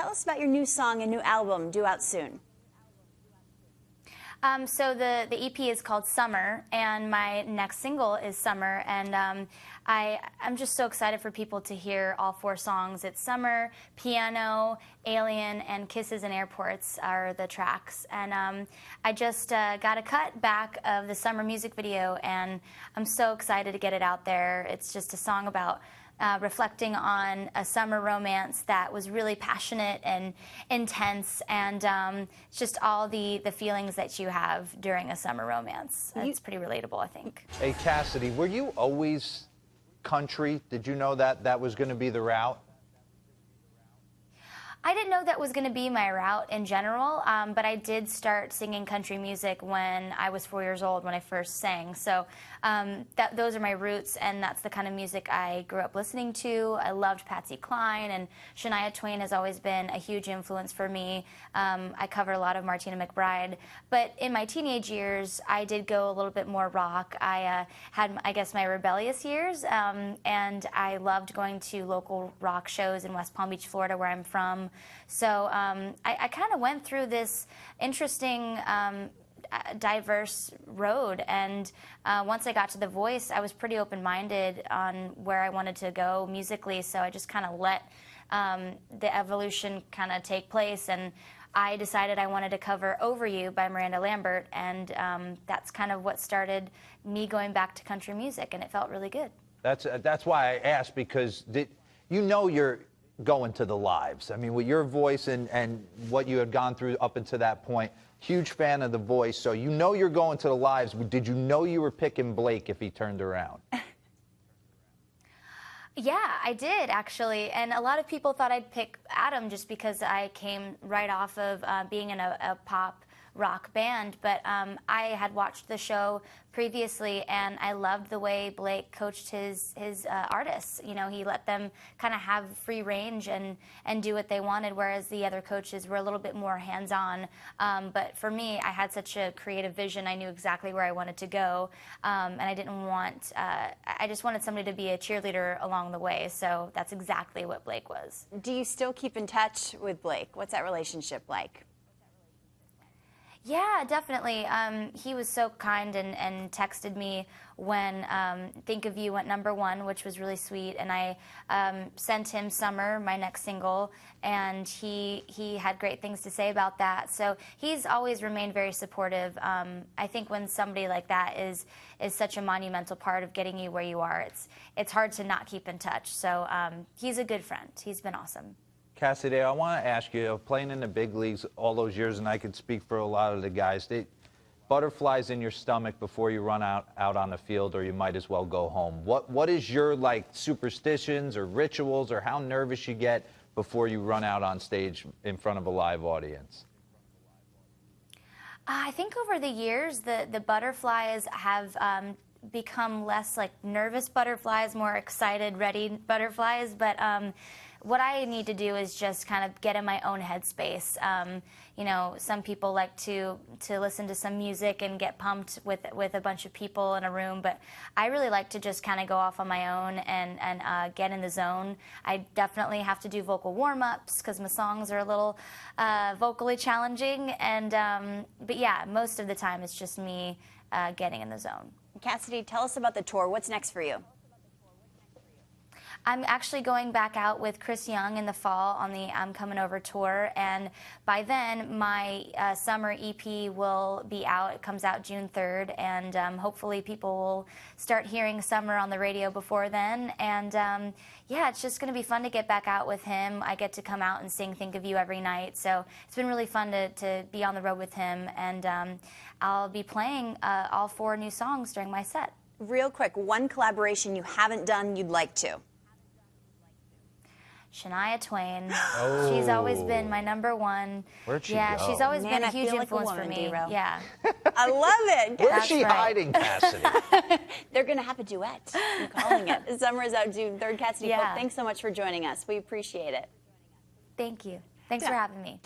Tell us about your new song and new album due out soon. So the EP is called Summer, and my next single is Summer, and I'm just so excited for people to hear all 4 songs. It's Summer, Piano, Alien, and Kisses in Airports are the tracks. And I just got a cut back of the Summer music video, and I'm so excited to get it out there. It's just a song about reflecting on a summer romance that was really passionate and intense, and just all the feelings that you have during a summer romance. It's pretty relatable, I think. Hey, Cassadee, were you always country? Did you know that that was going to be the route? I didn't know that was going to be my route in general, but I did start singing country music when I was 4 years old, when I first sang. So those are my roots, and that's the kind of music I grew up listening to. I loved Patsy Cline, and Shania Twain has always been a huge influence for me. I covered a lot of Martina McBride. But in my teenage years, I did go a little bit more rock. I had, I guess, my rebellious years, and I loved going to local rock shows in West Palm Beach, Florida, where I'm from. So I kind of went through this interesting, diverse road, and once I got to The Voice, I was pretty open-minded on where I wanted to go musically, so I just kind of let the evolution kind of take place, and I decided I wanted to cover Over You by Miranda Lambert, and that's kind of what started me going back to country music, and it felt really good. That's why I asked, because you know you're going to the lives. I mean, with your voice and what you had gone through up until that point, huge fan of The Voice, so you know you're going to the lives. Did you know you were picking Blake if he turned around? Yeah, I did, actually, and a lot of people thought I'd pick Adam just because I came right off of being in a pop rock band, but I had watched the show previously, and I loved the way Blake coached his artists. You know, he let them kind of have free range and do what they wanted, whereas the other coaches were a little bit more hands-on. But for me, I had such a creative vision. I knew exactly where I wanted to go, and I didn't want, I just wanted somebody to be a cheerleader along the way, so that's exactly what Blake was. Do you still keep in touch with Blake? What's that relationship like? Yeah, definitely. He was so kind and texted me when Think of You went #1, which was really sweet. And I sent him Summer, my next single, and he had great things to say about that. So he's always remained very supportive. I think when somebody like that is such a monumental part of getting you where you are, it's hard to not keep in touch. So he's a good friend. He's been awesome. Cassadee, I want to ask you, playing in the big leagues all those years, and I could speak for a lot of the guys, butterflies in your stomach before you run out on the field, or you might as well go home. What is your, like, superstitions or rituals, or how nervous you get before you run out on stage in front of a live audience? I think over the years, the butterflies have become less like nervous butterflies, more excited, ready butterflies. But what I need to do is just kind of get in my own headspace. You know, some people like to listen to some music and get pumped with a bunch of people in a room, but I really like to just kind of go off on my own and get in the zone. I definitely have to do vocal warm-ups because my songs are a little vocally challenging, and but yeah, most of the time it's just me getting in the zone. Cassadee, tell us about the tour. What's next for you? I'm actually going back out with Chris Young in the fall on the I'm Coming Over tour, and by then my summer EP will be out. It comes out June 3rd, and hopefully people will start hearing Summer on the radio before then. And yeah, it's just going to be fun to get back out with him. I get to come out and sing Think of You every night, so it's been really fun to be on the road with him, and I'll be playing all 4 new songs during my set. Real quick, one collaboration you haven't done you'd like to. Shania Twain. Oh. She's always been my #1. Where'd she yeah, go? she's always Man, been a I huge feel like a influence woman, for me. D-Row. Yeah. I love it. Where's she hiding, Cassadee? They're going to have a duet. I'm calling it. Summer is out June 3rd. Cassadee Pope, thanks so much for joining us. We appreciate it. Thank you. Thanks for having me.